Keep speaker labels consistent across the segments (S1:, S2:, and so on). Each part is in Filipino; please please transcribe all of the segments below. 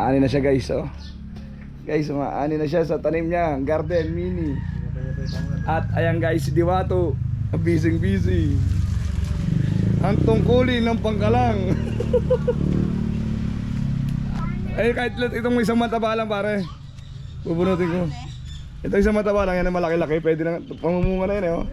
S1: Umaani na siya guys, oh. Guys, umaani na siya sa tanim niya, garden mini. At ayan guys, si Diwato, busy. Ang tungkulin ng pangkalang. Ay kahit itong isang mataba lang pare. Bubunutin ko. Ito isang mataba lang, yan ang malaki-laki. Pwede na, pamumunga na yan eh, oh.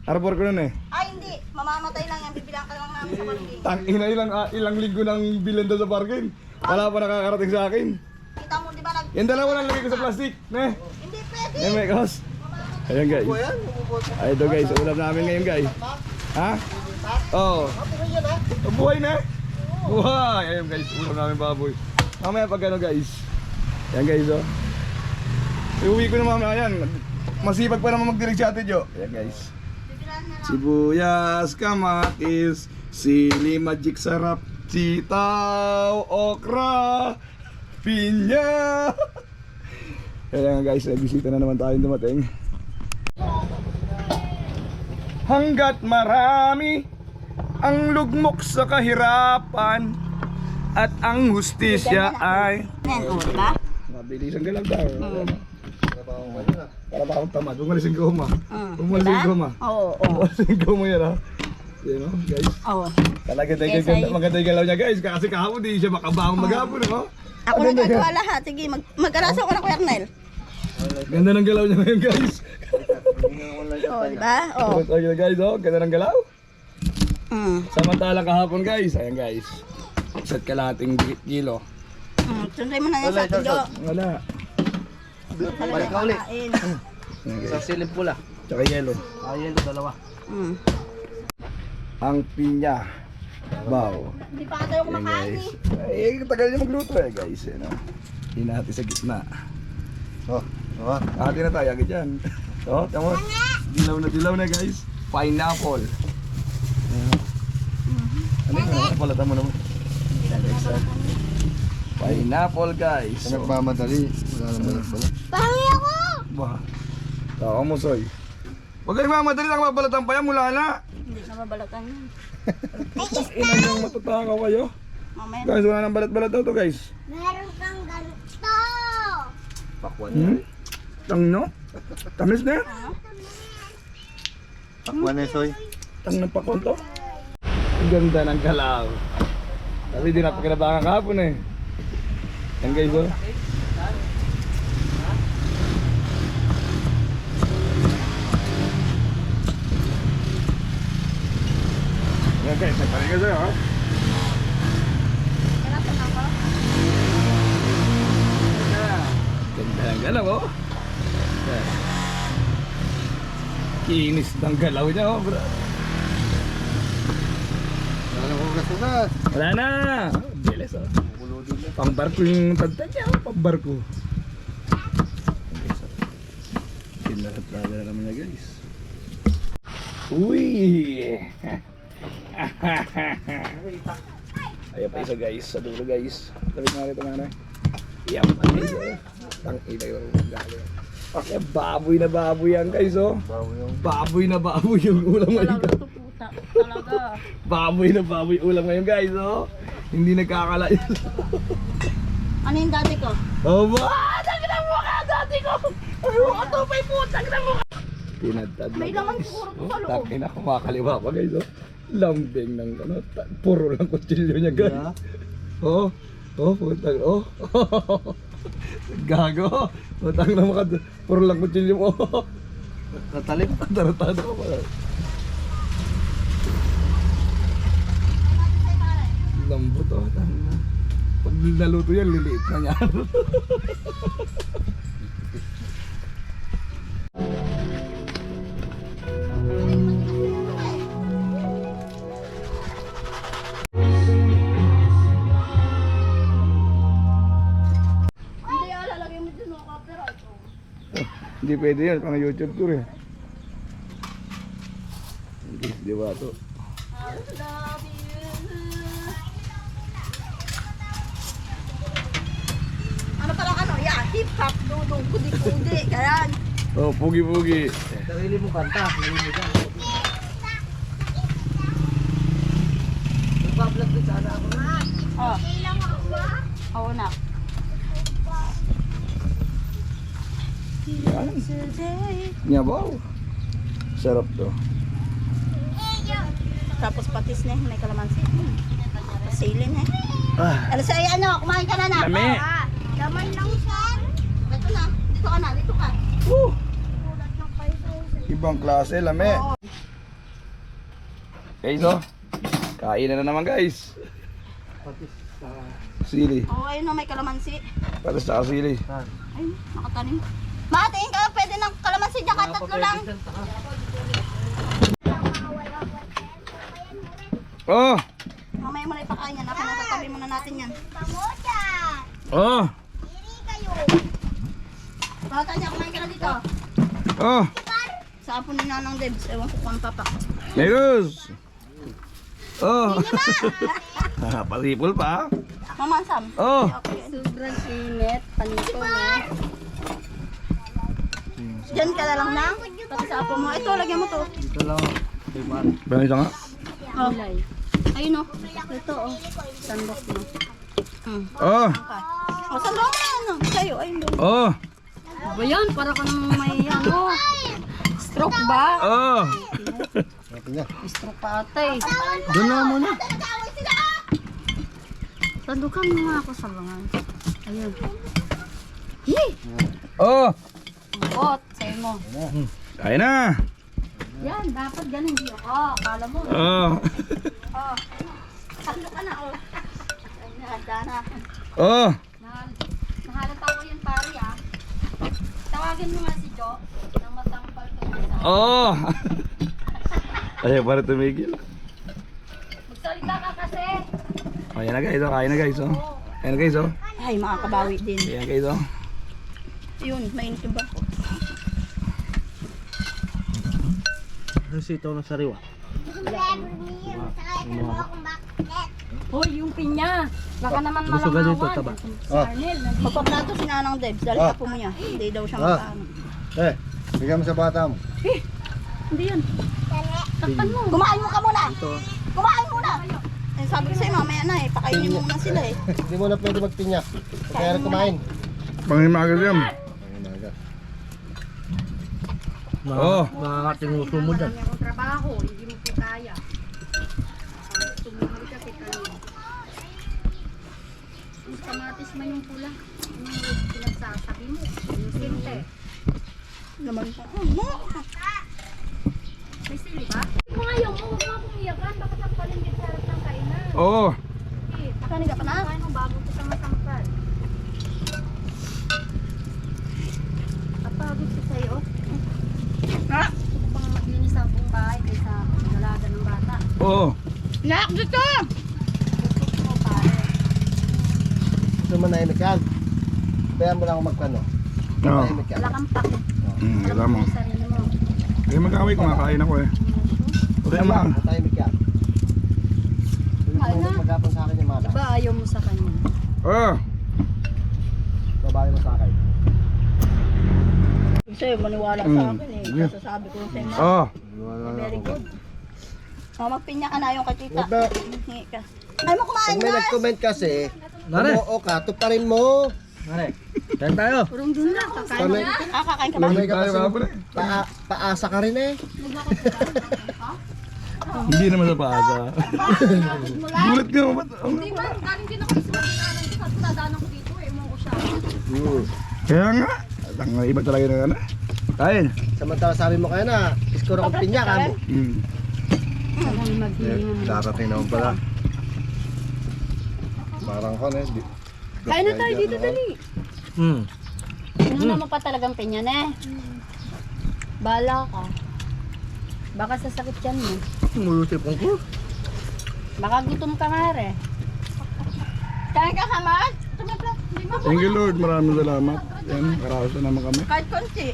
S1: Arbor ko nun eh.
S2: Ay hindi, mamamatay lang yan, bibilang ka lang namin sa parking.
S1: Tangina, ilang linggo nang bilenda sa parking. Wala pa nakakarating sa akin.
S2: Kita mo, di ba
S1: Yung dalawa lang lagay ko sa plastic, ne?
S2: Hindi pwede.
S1: May kos. Ayan guys. Ay ito guys, ulam namin ngayon guys. Ha? Oo. Oh. Buhay na? Buhay! Ayan guys, ulam namin baboy. Mamaya pag ano guys. Ayan guys, oh. Iuwi ko na mamaya, ayan. Masipag pa naman magdirect si Ate Jo. Ayan guys. Sibuyas, kamatis, sili, magic sarap, sitaw, okra, pinya. Kaya nga guys, bisita na naman tayong dumating. Hanggat marami ang lugmok sa kahirapan at ang hustisya ay
S2: Diba?
S1: mabilis ang galaw daw. Para ba akong tamad? Umalis yung goma. Umalis yung goma.
S2: Oo.
S1: Umalis yung goma yan, ha? Yan, guys.
S2: Oo.
S1: Talaga maganda yung galaw niya, guys. Kasi kahapon di siya makabahong maghapon, ha?
S2: Ako nagagawa lahat. Sige, mag-araso ko na Kuya Arnel.
S1: Ganda ng galaw niya ngayon, guys.
S2: Oo, diba? Oo.
S1: Okay, guys, oh. Ganda ng galaw. Samantalang kahapon, guys. Ayan, guys. Isa't kalating kilo.
S2: Sunday mo na yan sa atin, Jo.
S1: Wala.
S3: Balik ka ulit.
S2: Kain.
S3: Sa silip pula.
S1: Tsaka yelo.
S3: Yelo, dalawa.
S1: Ang pinya. Baw.
S2: Hindi pa tayo
S1: Ayan,
S2: kumakain
S1: guys.
S2: eh.
S1: Ay, tagal niya magluto eh, guys. Ano? Hinati sa gitna.
S3: Oh.
S1: Hati na tayo agad dyan. So, tamo. Dilaw na guys. Pineapple. Ano yung palata mo naman? Pineapple guys.
S3: Sa nagmamadali. Wala naman pala.
S2: Pahangi ako!
S1: Bah. Tao mo soy. Huwag kayong mamadali lang mabalatan pa yan mula na.
S2: Hindi na mabalatan yan.
S1: Ina niyang matatakaw kayo.
S2: Mamaya na.
S1: Guys, wala nang balat-balat daw to guys.
S2: Meron kang ganito!
S3: Pakwan.
S1: Tang no? Tamis na yan?
S3: Pakwan eh, Soy.
S1: Tang ng pakon to? Ang ganda ng galaw. Kasi di napakinabangan kahapon eh. Yan guys, oh. Yan guys, nagpaling ka sa'yo, ha? Ganda ng galaw, oh. Yan. Kinis ng galaw niya, oh, bro.
S3: Wala ko kasunas.
S1: Wala na! Bilis, oh. Pambarko yung tagtag niya, oh. Pambarko. Tinarap-tala na naman niya, guys. Uy! Ayan pa isa, guys. Sa dulo, guys. Tapos nga rito, mga na. Yan pa, guys, oh. Tang-ina yung galo. Okay, baboy na baboy yan, guys, oh. Baboy na baboy yung ulam ngayon.
S2: Talaga.
S1: Baboy na baboy ulam ngayon, guys, oh. Hindi nagkakalayo.
S2: Ano yung dati ko?
S1: Oh, ba? Tagin ang mukha dati ko! Ang mukha to, may putang na mukha! Tinatad lang.
S2: May laman siguro to sa loob.
S1: Tangin na, kumakaliwa pa, guys, oh. Lambing ng, ano, puro lang kutsilyo niya, guys. Oh, putang, oh. Gago. Putang na mukha, puro lang kutsilyo mo.
S3: Tatalip.
S1: Taratado ka pala. Lambot, oh. Tangin na. Pag naluto yan, liliit na niya.
S2: Hindi, lalagay mo dun, copyright.
S1: Hindi pwede yan, pang YouTube tour eh. Di ba ito?
S2: Ano pala ano? Yeah, hip-hop, dudong, kudi-kudi, ganyan.
S1: Oh, pugi-pugi.
S3: Sarili mo kanta. Sarili ka. Nagpa-vlog din sana ako.
S2: Oh. Oo na.
S1: Yan. Nya wow. Sarap to.
S2: Tapos patis na, may kalamansi. Pasilin eh.
S1: Ah.
S2: Alas ay ano, kumain ka na na.
S1: Lami.
S2: Laman lang siya. Dito na, dito ka na, dito ka.
S1: Ibang klase, lami. Guys, oh. Kain na naman, guys.
S3: Patis.
S1: Sili.
S2: Oo, ayun na, may kalamansi.
S1: Patas sa sili.
S2: Ay, nakatanim. Matiin ka, pwede ng kalamansi dyan, tatlo lang.
S1: Oh.
S2: Mamaya mo na ipakain yan, ako natatabi muna natin yan.
S1: Oh.
S2: Bata niya, kumain ka na dito.
S1: Oh.
S2: Sa apo ni Nanang Debs, ewan ko kung papak.
S1: Negus. Oh. Pasipol pa.
S2: Mama, Sam.
S1: Oh.
S2: Sobrang init, panito na. Diyan ka na lang na. Pati sa apo mo. Ito, lagyan mo to.
S3: Dito lang. Kay Mari.
S1: Ganito nga.
S2: Oh. Ayun o. Ito o. Sandok mo.
S1: Oh.
S2: O, sandok mo yan. Sa'yo, ayun doon.
S1: Oh.
S2: Ba yan? Para ka nang may ano. Stroke ba?
S1: Oh.
S3: Sabi niya.
S2: Stroke pa ate.
S1: Doon na muna.
S2: Sandukan mo nga ako sa bangan. Ayun. Yee!
S1: Oh.
S2: Bot, sa'yo mo.
S1: Kain na.
S2: Yan, dapat ganun. Oo, akala mo.
S1: Oh.
S2: Oh. Sandok ka na, oh. Ay, nahanda na.
S1: Oh.
S2: Nahalata ko yung pari, ah. Tawagin mo nga si Jo. Nang matampal ko sa...
S1: Oh. Ayaw para tumigil.
S2: Magsalita ka kasi.
S1: Ayan na guys, oh. Kain na guys, oh. Ayan na guys, oh.
S2: Ay, makakabawi din.
S1: Ayan guys, oh.
S2: Yun, mainit yung ba?
S3: Ang sitaw ng sariwa.
S2: Hoy, yung pinya. Baka naman
S3: Gusto ka dito, taba? Ah.
S2: Magpaplato si Nanang Debs. Dahil
S3: Ah.
S2: apo mo niya. Hindi daw siya
S3: Ah.
S2: makaano.
S3: Eh, bigyan mo sa bata mo.
S2: Hindi yan. Takpan mo. Kumain mo ka muna. Kumain muna. Eh, sabi ko sa'yo, mamaya na eh. Pakainin mo muna sila eh.
S3: Hindi mo na pwede magpinya. Kaya rin kumain.
S1: Pangimagal yan. Oh.
S3: Makakating uso mo dyan.
S2: Marami akong trabaho. Hindi mo po kaya. Tumahal ka kita niyo. Yung kamatis man yung pula. Yung pinagsasabi mo. Yung sinte. Naman pa. May sili ba? Kung ayaw mo, huwag mo akong iyakan. Baka sampalin din sa harap ng kainan.
S1: Oh.
S2: Kanin ka pa na? Kain mo bago ko sa masampal. Kapagod ko sa'yo. Ha? Gusto ko pang maglinis ang buong bahay kaysa nalaga ng bata.
S1: Oh.
S2: Nak, dito! Gusto ko pare.
S3: Gusto mo nahimik yan. Kaya mo lang ako magkano.
S1: Oh.
S3: Nahimik yan.
S2: Wala kang pake.
S1: Alam mo.
S2: Yung sarili mo.
S1: Kaya magkaway, kumakain ako eh. Okay naman.
S3: Matahimik yan.
S2: Kain na.
S3: Magapang sa akin yung mata.
S2: Diba ayaw mo sa kanya?
S1: Oh.
S3: Babae mo sa akin.
S2: Sa'yo, maniwala sa akin eh.
S1: Yeah.
S2: Sasabi ko yung sa'yo.
S1: Oh.
S2: Very good. Oh, magpinya ka na yung kakita.
S3: Wag na.
S2: Hingi ka. Ay mo kumain
S3: Pag may
S2: na!
S3: nag-comment kasi, umuo ka, tuparin mo.
S1: Mare. Kain tayo.
S2: Purong dun na. Kakain
S3: Pamay-
S2: mo. Kakain ka ba?
S3: Pamay ka
S1: Tayo
S3: kasi,
S1: kapon eh.
S3: paasa ka rin eh.
S1: Hindi naman sa paasa. Gulat ka ba?
S2: Di ba? Galing din ako sa mga sa dadaanan ko dito eh. Mo ko siya.
S1: Kaya nga. Ang iba talaga na ano. Kain.
S3: Samantala sabi mo kaya na, iskoro kong pinya ka mo. Darating naman pala. Parang ko na,
S2: Kain na tayo dito, dali. Ano mo pa talagang pinya na eh. Bala ka. Baka sasakit yan mo.
S3: Mulusip kong ko.
S2: Baka gutom ka nga rin. Kain ka, Hamad?
S1: Thank you Lord. Maraming salamat. Yan. Karaos na naman kami.
S2: Kahit konti.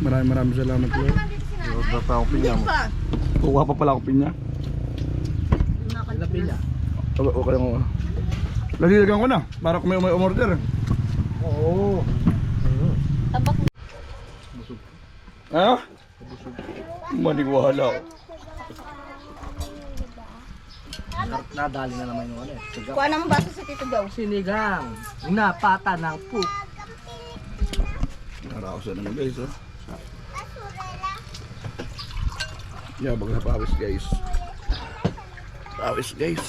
S1: Maraming salamat Lord.
S3: Order pa akong pinya mo.
S2: Pa.
S1: Kuha pa pala ako pinya.
S3: Ilang pinya?
S1: Okay mo. Lalilagan ko na. Para kung may umorder.
S3: Oo.
S2: Tabak.
S1: Ha? Maniwala.
S3: Nadali na naman yung ano eh.
S2: Kuha naman baso sa Tito Joe.
S3: Sinigang. Napata ng poop.
S1: Naraos na naman guys, oh. Yeah, baga sa pawis guys. Pawis guys.